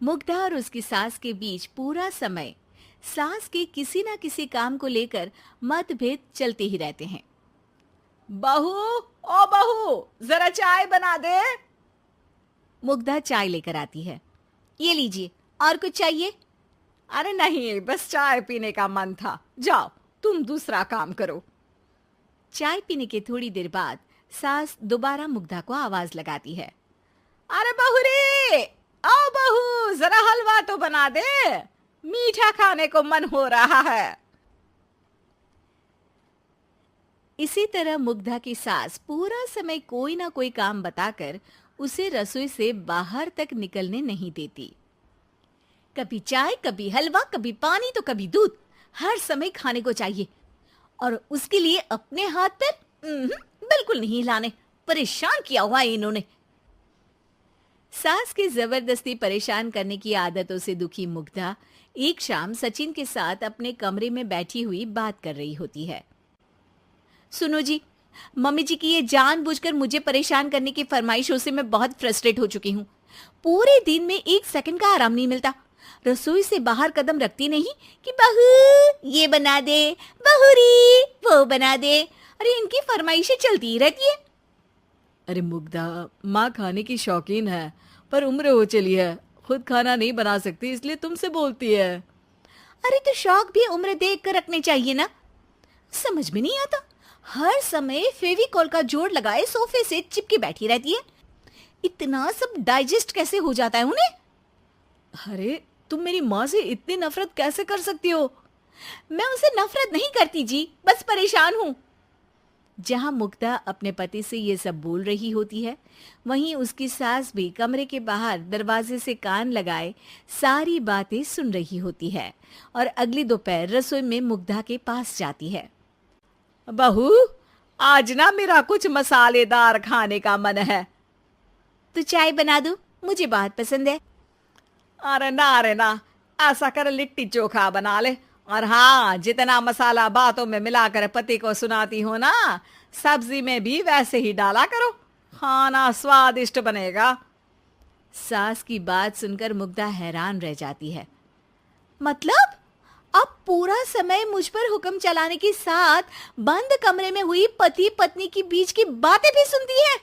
मुग्धा और उसकी सास के बीच पूरा समय सास के किसी ना किसी काम को लेकर मतभेद चलते ही रहते हैं। बहू, ओ बहू, जरा चाय बना दे। मुग्धा चाय लेकर आती है। ये लीजिए, और कुछ चाहिए? अरे नहीं, बस चाय पीने का मन था। जाओ, तुम दूसरा काम करो। चाय पीने के थोड़ी देर बाद सास दोबारा मुग्धा को आवाज लगाती है। अरे बहू रे, आओ बहू, जरा हलवा तो बना दे, मीठा खाने को मन हो रहा है। इसी तरह मुग्धा की सास पूरा समय कोई ना कोई काम बताकर उसे रसोई से बाहर तक निकलने नहीं देती। कभी चाय, कभी हलवा, कभी पानी तो कभी दूध, हर समय खाने को चाहिए और उसके लिए अपने हाथ पैर बिल्कुल नहीं हिलाने। परेशान किया हुआ है इन्होंने। सास की जबरदस्ती परेशान करने की आदतों से दुखी मुग्धा एक शाम सचिन के साथ अपने कमरे में बैठी हुई बात कर रही होती है। सुनो जी, मम्मी जी की ये जानबूझकर मुझे परेशान करने की फरमाइशों से मैं बहुत फ्रस्ट्रेट हो चुकी हूँ। पूरे दिन में एक सेकंड का आराम नहीं मिलता। रसोई से बाहर कदम रखती नहीं कि बहू ये बना दे, बहुरी वो बना दे। अरे इनकी फरमाइशें चलती ही रहती है। अरे मुग्धा, माँ खाने की शौकीन है, पर उम्र हो चली है, खुद खाना नहीं बना सकती, इसलिए तुमसे बोलती है। अरे तो शौक भी उम्र देख कर रखने चाहिए ना। समझ में नहीं आता, हर समय फेविकॉल का जोड़ लगाए सोफे से चिपकी बैठी रहती है। इतना सब डाइजेस्ट कैसे हो जाता है उन्हें? अरे तुम मेरी माँ से इतनी नफरत कैसे कर सकती हो? मैं उनसे नफरत नहीं करती जी, बस परेशान हूँ। जहां मुग्धा अपने पति से ये सब बोल रही होती है, वहीं उसकी सास भी कमरे के बाहर दरवाजे से कान लगाए सारी बातें सुन रही होती है और अगली दोपहर रसोई में मुग्धा के पास जाती है। बहू, आज ना मेरा कुछ मसालेदार खाने का मन है। तो चाय बना दूं? मुझे बहुत पसंद है। अरे ना, ऐसा कर लिट्टी चोखा बना ले। और हाँ, जितना मसाला बातों में मिलाकर पति को सुनाती हो ना, सब्जी में भी वैसे ही डाला करो, खाना स्वादिष्ट बनेगा। सास की बात सुनकर मुग्धा हैरान रह जाती है। मतलब अब पूरा समय मुझ पर हुक्म चलाने के साथ बंद कमरे में हुई पति पत्नी की बीच की बातें भी सुनती है?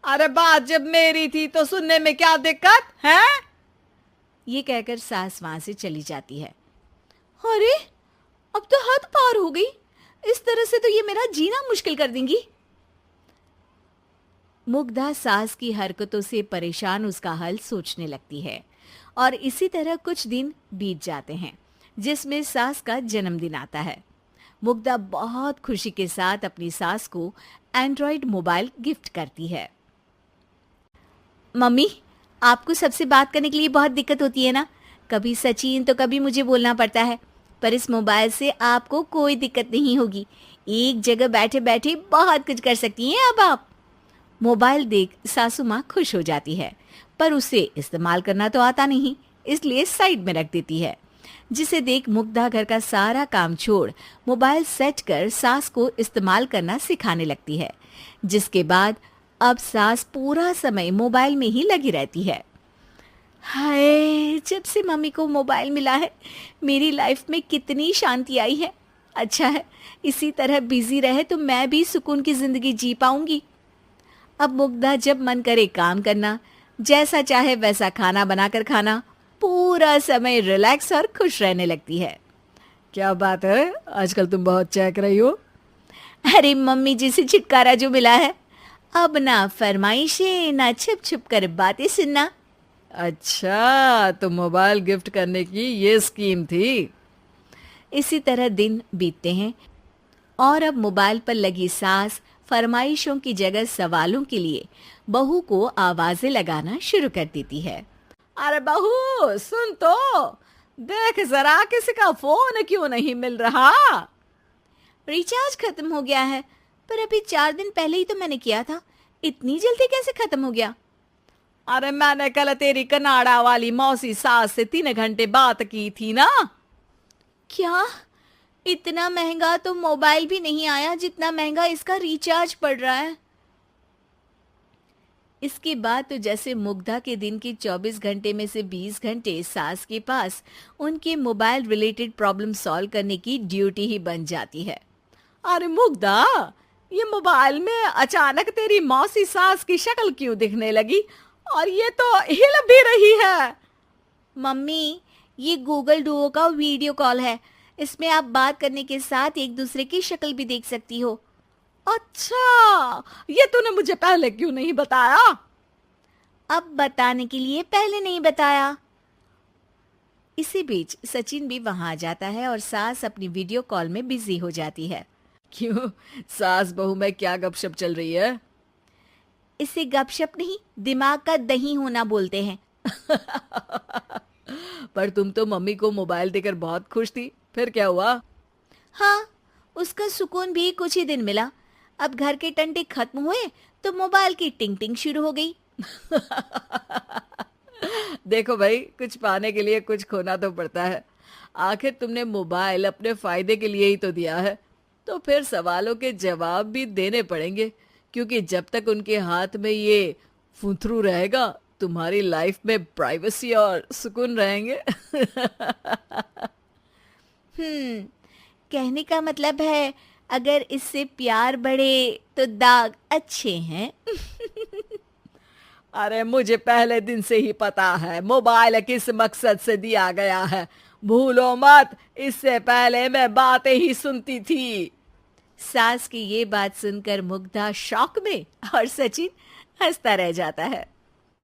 अरे बात जब मेरी थी तो सुनने में क्या दिक्कत है? ये कहकर सास वहां से चली जाती है। अरे अब तो हद पार हो गई। इस तरह से तो ये मेरा जीना मुश्किल कर देंगी। मुग्धा सास की हरकतों से परेशान उसका हल सोचने लगती है और इसी तरह कुछ दिन बीत जाते हैं, जिसमें सास का जन्मदिन आता है। मुग्धा बहुत खुशी के साथ अपनी सास को एंड्रॉयड मोबाइल गिफ्ट करती है। मम्मी, आपको सबसे बात करने के लिए बहुत दिक्कत होती है ना? कभी सचिन तो कभी मुझे बोलना पड़ता है, पर इस मोबाइल से आपको कोई दिक्कत नहीं होगी। एक जगह बैठे बैठे बहुत कुछ कर सकती हैं अब आप। मोबाइल देख सासू माँ खुश हो जाती है, पर उसे इस्तेमाल करना तो आता नहीं, इसलिए साइड में रख देती है। जिसे देख मुग्धा घर का सारा काम छोड़ मोबाइल सेट कर सास को इस्तेमाल करना सिखाने लगती है, जिसके बाद अब सास पूरा समय मोबाइल में ही लगी रहती है। हाय, जब से मम्मी को मोबाइल मिला है मेरी लाइफ में कितनी शांति आई है। अच्छा है, इसी तरह बिजी रहे तो मैं भी सुकून की जिंदगी जी पाऊंगी। अब मुग्धा जब मन करे काम करना, जैसा चाहे वैसा खाना बनाकर खाना, पूरा समय रिलैक्स और खुश रहने लगती है। क्या बात है, आजकल तुम बहुत चहक रही हो। अरे मम्मी जी से छुटकारा जो मिला है, अब ना फरमाइशें ना छुप छुप कर बातें सुनना। अच्छा, तो मोबाइल गिफ्ट करने की ये स्कीम थी। इसी तरह दिन बीतते हैं और अब मोबाइल पर लगी सास फरमाइशों की जगह सवालों के लिए बहू को आवाजें लगाना शुरू कर देती है। अरे बहू सुन तो, देख जरा किसी का फोन क्यों नहीं मिल रहा? रिचार्ज खत्म हो गया है, पर अभी 4 दिन पहले ही तो मैंने किया था। इतनी जल्दी कैसे खत्म हो गया? अरे मैंने कल तेरी कनाडा वाली मौसी सास से 3 घंटे बात की थी ना। क्या? इतना महंगा तो मोबाइल भी नहीं आया जितना महंगा इसका रिचार्ज पड़ रहा है। इसके बाद तो जैसे मुग्धा के दिन के 24 घंटे में से 20 घंटे सास के पास उनके मोबाइल रिलेटेड प्रॉब्लम सॉल्व करने की ड्यूटी ही बन जाती है। अरे मुग्धा, ये मोबाइल में अचानक तेरी मौसी सास की शक्ल क्यों दिखने लगी? और ये तो हिल भी रही है। मम्मी, ये गूगल डुओ का वीडियो कॉल है। इसमें आप बात करने के साथ एक दूसरे की शक्ल भी देख सकती हो। अच्छा, ये तूने मुझे पहले क्यों नहीं बताया? अब बताने के लिए पहले नहीं बताया। इसी बीच सचिन भी वहां आ जाता है और सास अपनी वीडियो कॉल में बिजी हो जाती है। क्यों, सास बहू में क्या गपशप चल रही है? इसे गपशप नहीं, दिमाग का दही होना बोलते हैं। पर तुम तो मम्मी को मोबाइल देकर बहुत खुश थी, फिर क्या हुआ? हाँ, उसका सुकून भी कुछ ही दिन मिला। अब घर के टंटे खत्म हुए तो मोबाइल की टिंग टिंग शुरू हो गई। देखो भाई, कुछ पाने के लिए कुछ खोना तो पड़ता है। आखिर तुमने मोबाइल अपने फायदे के लिए ही तो दिया है, तो फिर सवालों के जवाब भी देने पड़ेंगे, क्योंकि जब तक उनके हाथ में ये फुंथरू रहेगा, तुम्हारी लाइफ में प्राइवेसी और सुकून रहेंगे। कहने का मतलब है अगर इससे प्यार बढ़े तो दाग अच्छे हैं। अरे मुझे पहले दिन से ही पता है मोबाइल किस मकसद से दिया गया है। भूलो मत, इससे पहले मैं बातें ही सुनती थी। सास की ये बात सुनकर मुग्धा शॉक में और सचिन हंसता रह जाता है।